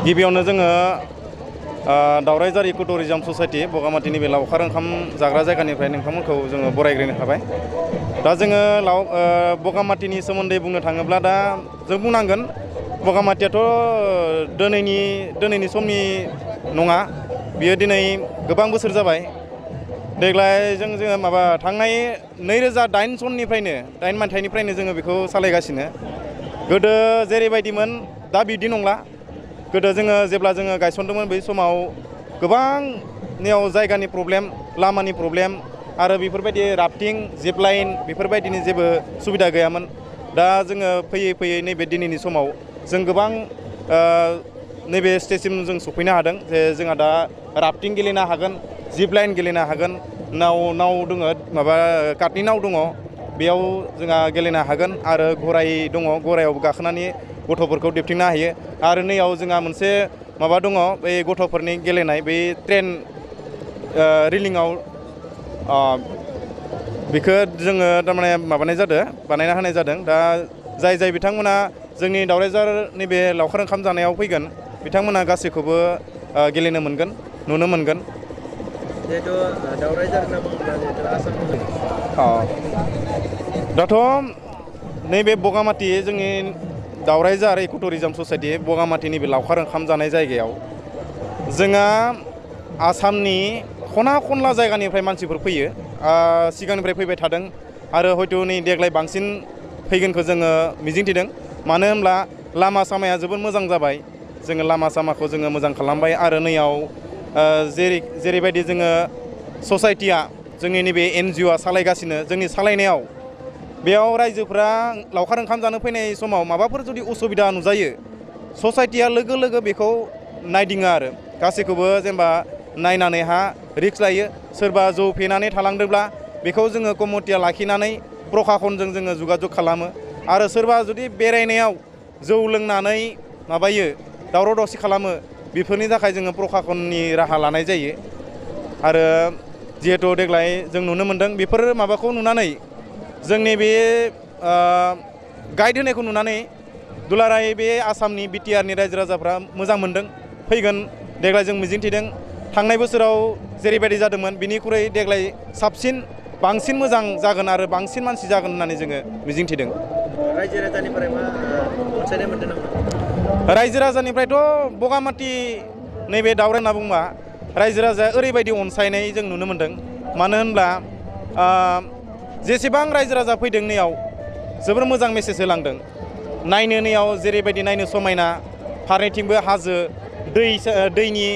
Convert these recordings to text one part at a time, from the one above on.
गिबियावनो जोङो दावरायजार इक' टुरिजम ससाइटि बगामाथिनि बे लावखार ओंखाम जाग्रा जायगानिफ्राय नोंथांमोनखौ जोङो बरायग्रोनो हाबाय। दा जोङो बगामाथिनि सोमोन्दै बुंनो थाङोब्ला दा जों बुंनांगोन बगामाथियाथ' दिनैनि समनि नङा, बियो दिनै गोबां बोसोर जाबाय। देग्लाय जोङो थांनाय 2008 सननिफ्रायनो 8 मायथाइनिफ्रायनो जोङो बेखौ सालायगासिनो। गोदो जेरैबायदिमोन दा बिदि नंला। गोदो जेब्ला जोङो गायसनदोंमोन बै समाव गोबांनियाव जायगानि प्रब्लेम, लामानि प्रब्लेम आरो बेफोरबायदि राफ्टिं, जिप लाइन बेफोरबायदिनि जेबो सुबिदा गैयामोन। दा जोङो फैयै फैयै नैबे दिनैनि समाव जों गोबां नैबे स्टेजसिम जों सफैनो हादों जे जोंहा दा राफ्टिं गेलेनो हागोन, जिप लाइन गेलेनो हागोन, नाव दङ, काटनि नाव दङ, बेयाव जोंहा गेलेनो हागोन आरो गराइ दङ, गरायाव गाखोनानै गथ'फोरखौ दिबथिंनो हायो। आरो नैयाव जोंहा मोनसे दङ, बै गथ'फोरनि गेलेनाय बै ट्रेन रिलिंआव बेखौ जोङो थारमाने बानायना होनाय जादों। दा जाय बिथांमोना जोंनि दावरायजार नैबे लावखार ओंखाम जानायाव फैगोन बिथांमोना गासैखौबो गेलेनो मोनगोन, नुनो मोनगोन। जिहेथु दावरायजार होनना बुङोब्ला जिहेतु आसामनि दाथ' नैबे बगामाथि जोंनि दावरायजार इक' टुरिजम ससाइटि बगामाथिनि बे लावखार ओंखाम जानाय जायगायाव जोंहा आसामनि खना खनला जायगानिफ्राय मानसिफोर फैयो, सिगांनिफ्राय फैबाय थादों आरो हयथ' नै देग्लाय बांसिन फैगोनखौ जोङो मिजिंथिदों। मानो होनब्ला लामा सामाया जोबोद मोजां जाबाय। जोङो लामा सामाखौ जोङो मोजां खालामबाय आरो नैयाव जेरैबायदि जोङो ससाइटिया जोंनि नैबे NGOआ सालायगासिनो, जोंनि सालायनायाव बेयाव रायजोफ्रा लावखार ओंखाम जानो फैनाय समाव माबाफोर जुदि उसुबिदा नुजायो ससाइटिया लोगो लोगो बेखौ नायदिङो आरो गासैखौबो जेनेबा नायनानैहा रिक्स लायो। सोरबा जौ फेनानै थालांदोंब्ला बेखौ जोङो कमिटिया लाखिनानै प्रखाखनजों जोङो जगाजग खालामो। आरो सोरबा जुदि बेरायनायाव जौ लोंनानै दावराव दावसि खालामो, बेफोरनि थाखाय जोङो प्रखाखननि राहा लानाय जायो। आरो जिहेथु देग्लाय जों नुनो मोनदों बेफोर माबाखौ नुनानै जोंनि बे गाइड होनायखौ नुनानै दुलाराय बे आसामनि BTRनि रायजो राजाफ्रा मोजां मोनदों, फैगोन। देग्लाय जों मिजिंथिदों थांनाय बोसोराव जेरैबायदि जादोंमोन बिनिख्रुइ देग्लाय साबसिन बांसिन मोजां जागोन आरो बांसिन मानसि जागोन होननानै जोङो मिजिंथिदों। रायजो राजानिफ्राय मा अनसायनाय मोनदों नामा? रायजो राजानिफ्रायथ' बगामाथि नैबे दावराय होनना बुंबा रायजो राजाया ओरैबायदि अनसायनाय जों नुनो मोनदों। मानो होनब्ला जेसेबां रायजो राजा फैदों नैयाव जोबोर मोजां मेसेज होलांदों। नायनो नैयाव जेरैबायदि नायनो समायना, फारनैथिंबो हाजो, दैनि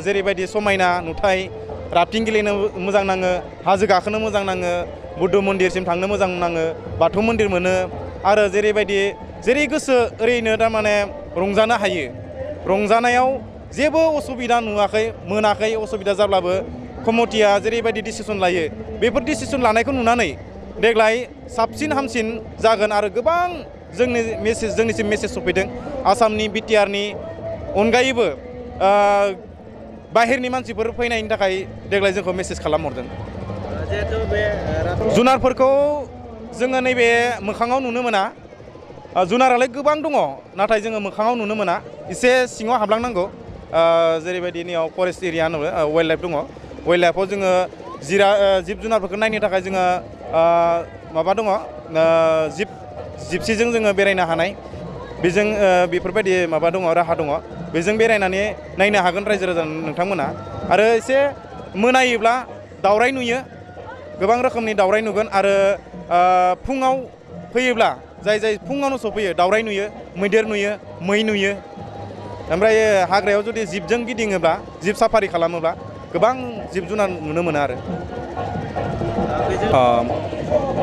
जेरैबायदि समायना नुथाय, राफ्टिं गेलेनो मोजां नाङो, हाजो गाखोनो मोजां नाङो, बुद्ध मन्दिरसिम थांनो मोजां नाङो, बाथौ मन्दिर मोनो आरो जेरै गोसो ओरैनो थारमाने रंजानो हायो। रंजानायाव जेबो असुबिदा मोनाखै। असुबिदा जाब्लाबो कमिटिया जेरैबायदि डिसिसन लायो बेफोर डिसिसन लानायखौ नुनानै देग्लाय साबसिन हामसिन जागोन आरो गोबां जोंनिसिम मेसेज सफैदों। आसामनि BTRनि अनगायैबो बाहेरनि मानसिफोर फैनायनि थाखाय देग्लाय जोंखौ मेसेज खालामहरदों। जिहेथु बे जुनारफोरखौ जोङो नैबे मोखाङाव नुनो मोना। जुनारालाय गोबां दङ, नाथाय जोङो मोखाङाव नुनो मोना, एसे सिङाव हाबलांनांगौ। जेरैबायदि नैयाव फरेस्ट एरिया होनो वाइल्ड लाइफ दङ। वाइल्ड लाइफआव जोङो जिब जुनारफोरखौ नायनो थाखाय जोङो दङ, जिपसिजों जोङो बेरायनो हानाय, बेजों बेफोरबायदि दङ, राहा दङ। बेजों बेरायनानै नायनो हागोन रायजो राजा नोंथांमोना। आरो एसे मोनायोब्ला दावराय नुयो, गोबां रोखोमनि दावराय नुगोन। आरो फुङाव फैयोब्ला जाय फुङावनो सफैयो दावराय नुयो, मैदेर नुयो, मै नुयो। ओमफ्राय हाग्रायाव जुदि जिपजों गिदिङोब्ला, जिप साफारि खालामोब्ला गोबां जिब जुनार नुनो मोनो आरो।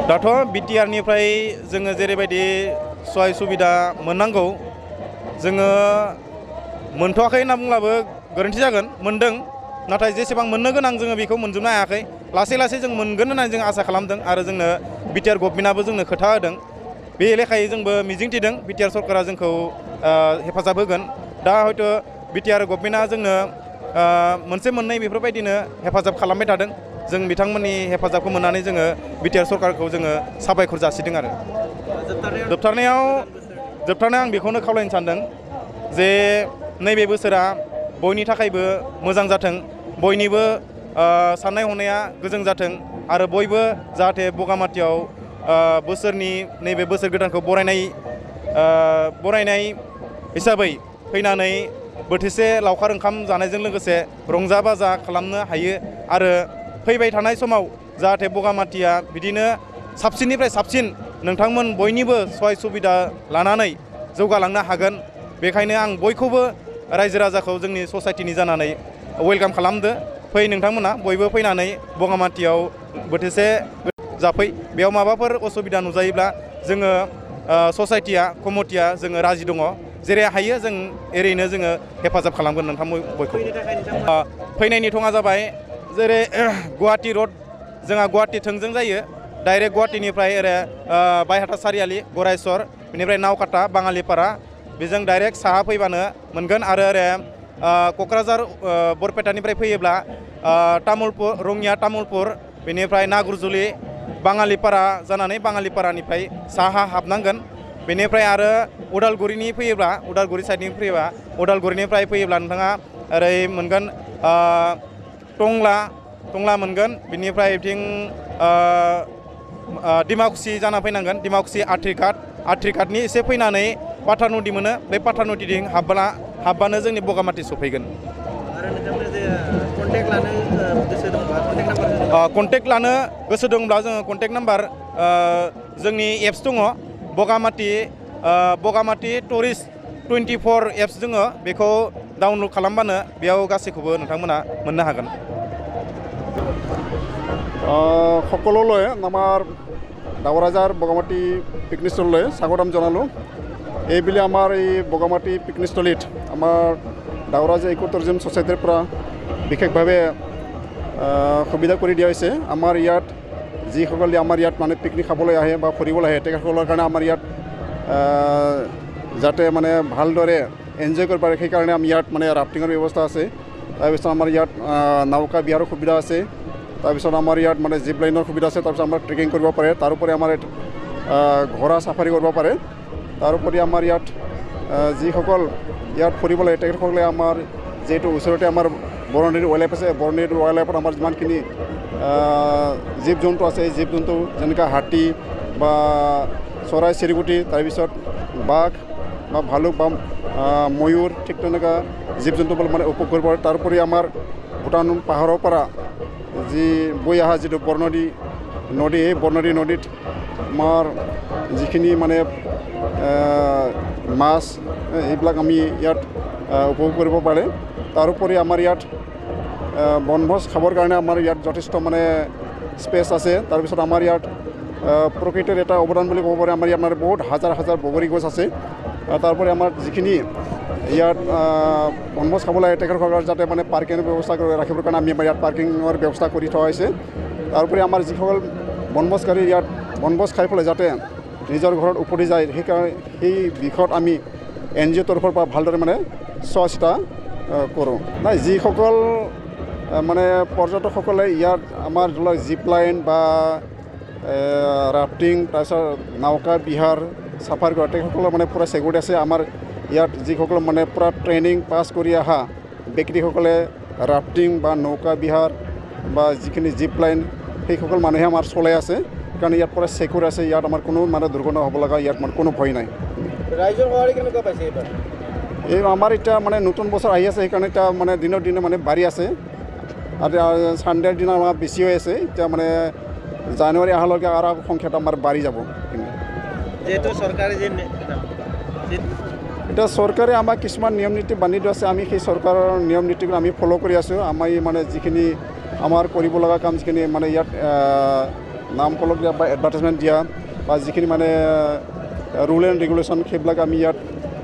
दाथ' BTRनिफ्राय जोङो जेरैबायदि सहाय सुबिदा मोननांगौ जोङो मोनथ'वाखै होनना बुंब्लाबो गोरोन्थि जागोन। मोनदों, नाथाय जेसेबां मोननो गोनां जोङो बेखौ मोनजोबनो हायाखै। लासै लासै जों मोनगोन होननानै जों आसा खालामदों आरो जोंनो BTR गभर्नमेन्टआबो जोंनो खोथा होदों। बे लेखायै जोंबो मिजिंथिदों BTR सरकारा जोंखौ हेफाजाब होगोन। दा हयथ' BTR गभर्नमेन्टआ जोंनो मोनसे मोननै बेफोरबायदिनो हेफाजाब खालामबाय थादों। जों बिथांमोननि हेफाजाबखौ मोननानै जोङो BTR सरकारखौ जोङो साबायखर जासिदों आरो। जोबथारनायाव आं बेखौनो खावलायनो सानदों जे नैबे बोसोरा बयनि थाखायबो मोजां जाथों बयनिबो साननाय हनाया गोजों जाथों आरो बयबो जाहाथे बगामाथियाव बोसोरनि नैबे बोसोर गोदानखौ बरायनाय हिसाबै फैनानै बोथिसे लावखार ओंखाम जानायजों लोगोसे रंजा बाजा खालामनो हायो आरो फैबाय थानाय समाव जाहाथे बगामाथिया बिदिनो साबसिननिफ्राय साबसिन नोंथांमोन बयनिबो सहाय सुबिदा लानानै जौगालांनो हागोन बेखायनो आं बयखौबो रायजो राजाखौ जोंनि ससाइटिनि जानानै वेलकाम खालामदो फै नोंथांमोना बयबो फैनानै बगामाथियाव बोथिसे जाफै बेयाव माबाफोर असुबिदा नुजायोब्ला जोङो ससाइटिया कमिटिया जोङो राजि दङ जेरै हायो जों ओरैनो जोङो हेफाजाब खालामगोन नोंथां बयखौ फैनायनि थङा जाबाय जेरै गुवाहाटि रड जोंहा गुवाहाटि थोंजों जायो डाइरेक्ट गुवाहाटिनिफ्राय ओरै बायहाथा सारियालि गरायसर बेनिफ्राय नावकाटा बाङालिपारा बेजों डाइरेक्ट साहा फैबानो मोनगोन आरो ओरै क'क्राझार बरपेटानिफ्राय फैयोब्ला तामुलपुर रङिया तामुलपुर बेनिफ्राय नागुरजुलि बाङालिपारा जानानै बाङालिपारानिफ्राय साहा हाबनांगोन बेनिफ्राय आरो उदालगुरिनि फैयोब्ला उदालगुरि साइडनि उदालगुरिनिफ्राय फैयोब्ला नोंथाङा ओरै मोनगोन टंला मोनगोन बेनिफ्राय बिथिं डिमाकुसि जाना फैनांगोन डिमाकुसि आट्रिघाटनि एसे फैनानै पाथारनदि मोनो बे पाथारनदिथिं हाबबानो जोंनि बगामाथि सफैगोन कन्टेक्ट लानो गोसो दंब्ला जोङो कन्टेक्ट नाम्बार जोंनि एप्स दङ बगामाथि टुरिस्ट 24 एप्स जोङो बेखौ डाउनलड खालामबानो बेयाव गासैखौबो नोंथांमोना मोननो हागोन সকলোলৈ আমাৰ দাৱৰাজাৰ বগামাটি পিকনিক স্থললৈ স্বাগতম জনালোঁ এইবুলি আমাৰ এই বগামাটি পিকনিক স্থলীত আমাৰ দাৱৰাজাৰ ইকো টুৰিজম ছ'চাইটিৰ পৰা বিশেষভাৱে সুবিধা কৰি দিয়া হৈছে আমাৰ ইয়াত যিসকলে আমাৰ ইয়াত মানে পিকনিক খাবলৈ আহে বা ফুৰিবলৈ আহে তেখেতসকলৰ কাৰণে আমাৰ ইয়াত যাতে মানে ভালদৰে এনজয় কৰিব পাৰে সেইকাৰণে আমি ইয়াত মানে ৰাফটিঙৰ ব্যৱস্থা আছে তাৰপিছত আমাৰ ইয়াত নাওকা বিহাৰৰ সুবিধা আছে তাৰপিছত আমাৰ ইয়াত মানে জিপ লাইনৰ সুবিধা আছে তাৰপিছত আমাৰ ট্ৰেকিং কৰিব পাৰে তাৰোপৰি আমাৰ ঘোঁৰা চাফাৰী কৰিব পাৰে তাৰোপৰি আমাৰ ইয়াত যিসকল ইয়াত ফুৰিবলৈ আহে তেখেতসকলে আমাৰ যিহেতু ওচৰতে আমাৰ বৰণিৰ ৱাইল্ড লাইফ আছে বৰণিৰ ৱাইল্ড লাইফত আমাৰ যিমানখিনি জীৱ জন্তু আছে এই জীৱ জন্তু যেনেকৈ হাতী বা চৰাই চিৰিকটি তাৰপিছত বাঘ বা ভালুক বা ময়ূৰ ঠিক তেনেকুৱা জীৱ জন্তুবোৰ মানে উপভোগ কৰিব পাৰে তাৰোপৰি আমাৰ ভূটান পাহাৰৰ পৰা যি বৈ অহা যিটো বৰনদী নদী এই বৰনদী নদীত আমাৰ যিখিনি মানে মাছ এইবিলাক আমি ইয়াত উপভোগ কৰিব পাৰে তাৰোপৰি আমাৰ ইয়াত বনভোজ খাবৰ কাৰণে আমাৰ ইয়াত যথেষ্ট মানে স্পেচ আছে তাৰপিছত আমাৰ ইয়াত প্ৰকৃতিৰ এটা অৱদান বুলি ক'ব পাৰে আমাৰ ইয়াত মানে বহুত হাজাৰ হাজাৰ বগৰী গছ আছে তাৰোপৰি আমাৰ যিখিনি ইয়াত বনভোজ খাবলৈ আহে তেখেতসকলৰ যাতে মানে পাৰ্কিঙৰ ব্যৱস্থা ৰাখিবৰ কাৰণে আমি ইয়াত পাৰ্কিঙৰ ব্যৱস্থা কৰি থোৱা হৈছে তাৰোপৰি আমাৰ যিসকল বনভোজকাৰী ইয়াত বনভোজ খাই পেলাই যাতে নিজৰ ঘৰত উভতি যায় সেইকাৰণে সেই বিষয়ত আমি NGO তৰফৰ পৰা ভালদৰে মানে চোৱা চিতা কৰোঁ নাই যিসকল মানে পৰ্যটকসকলে ইয়াত আমাৰ ধৰি লওক জিপ লাইন বা ৰাফটিং তাৰপিছত নাওকা বিহাৰ চাফাৰী কৰা তেখেতসকলৰ মানে পূৰা ছিকিউৰিটি আছে আমাৰ ইয়াত যিসকল মানে পূৰা ট্ৰেইনিং পাছ কৰি অহা ব্যক্তিসকলে ৰাফটিং বা নৌকা বিহাৰ বা যিখিনি জিপ লাইন সেইসকল মানুহে আমাৰ চলাই আছে সেইকাৰণে ইয়াত পূৰা ছিকিউৰ আছে ইয়াত আমাৰ কোনো মানে দুৰ্ঘটনা হ'ব লগা ইয়াত মানে কোনো ভয় নাই ৰাইজৰ সঁহাৰি কেনেকুৱা পাইছে এইবাৰ এই আমাৰ এতিয়া মানে নতুন বছৰ আহি আছে সেইকাৰণে এতিয়া মানে দিনৰ দিনে মানে বাঢ়ি আছে আৰু ছানডেৰ দিনা আমাৰ বেছি হৈ আছে এতিয়া মানে জানুৱাৰী অহালৈকে আৰু সংখ্যাটো আমাৰ বাঢ়ি যাব যিহেতু চৰকাৰে এতিয়া চৰকাৰে আমাক কিছুমান নিয়ম নীতি বান্ধি দিয়া আছে আমি সেই চৰকাৰৰ নিয়ম নীতিবোৰ আমি ফ'ল' কৰি আছোঁ আমি মানে যিখিনি আমাৰ কৰিব লগা কাম যিখিনি মানে ইয়াত নাম ফলক দিয়া বা এডভাৰ্টাইজমেণ্ট দিয়া বা যিখিনি মানে ৰুল এণ্ড ৰেগুলেশ্যন সেইবিলাক আমি ইয়াত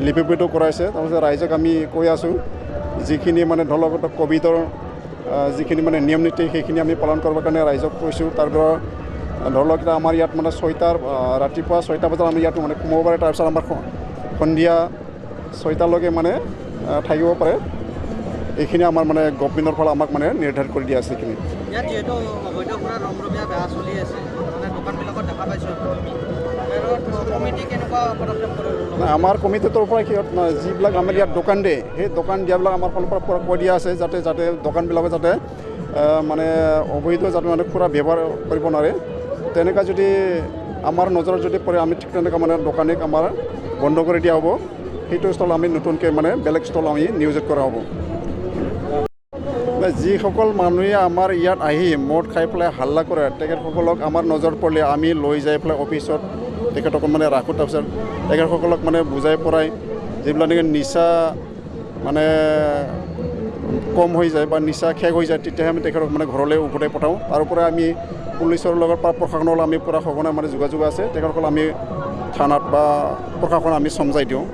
লিপিবদ্ধ কৰাইছে তাৰপিছত ৰাইজক আমি কৈ আছোঁ যিখিনি মানে ধৰি লওক ক'ভিডৰ যিখিনি মানে নিয়ম নীতি সেইখিনি আমি পালন কৰিবৰ কাৰণে ৰাইজক কৈছোঁ তাৰপৰা ধৰি লওক এতিয়া আমাৰ ইয়াত মানে ৰাতিপুৱা 6টা বজাত আমি ইয়াত মানে সোমাব পাৰে তাৰপিছত আমাৰ সন্ধিয়া 6টালৈকে মানে থাকিব পাৰে এইখিনি আমাৰ মানে গভৰ্ণমেণ্টৰ ফালে আমাক মানে নিৰ্ধাৰণ কৰি দিয়া আছে এইখিনি ইয়াত যিহেতু অবৈধ পুৰা ৰমৰমীয়া বেয়া চলি আছে মানে দোকানবিলাকত দেখা পাইছোঁ কমিটি কেনেকুৱা আমাৰ কমিটিৰ তৰফৰ পৰা সিহঁত যিবিলাক আমাৰ ইয়াত দোকান দিয়ে সেই দোকান দিয়াবিলাক আমাৰ ফালৰ পৰা কৈ দিয়া আছে যাতে দোকানবিলাকে যাতে মানে অবৈধ যাতে মানে খুৰা ব্যৱহাৰ কৰিব নোৱাৰে তেনেকুৱা যদি আমাৰ নজৰত যদি পৰে আমি ঠিক তেনেকুৱা মানে দোকানীক আমাৰ বন্ধ কৰি দিয়া হ'ব সেইটো ষ্টল আমি নতুনকৈ মানে বেলেগ ষ্টল আমি নিয়োজিত কৰা হ'ব যিসকল মানুহে আমাৰ ইয়াত আহি মদ খাই পেলাই হাল্লা কৰে তেখেতসকলক আমাৰ নজৰত পৰিলে আমি লৈ যাই পেলাই অফিচত তেখেতসকল মানে ৰাখোঁ তাৰপিছত তেখেতসকলক মানে বুজাই পৰাই যিবিলাক নেকি নিচা মানে কম হৈ যায় বা নিচা শেষ হৈ যায় তেতিয়াহে আমি তেখেতক মানে ঘৰলৈ উভতাই পঠাওঁ তাৰোপৰা আমি পুলিচৰ লগত বা প্ৰশাসনৰ লগত আমি পূৰা সঘনাই মানে যোগাযোগ আছে তেখেতসকল আমি থানাত বা প্ৰশাসন আমি চমজাই দিওঁ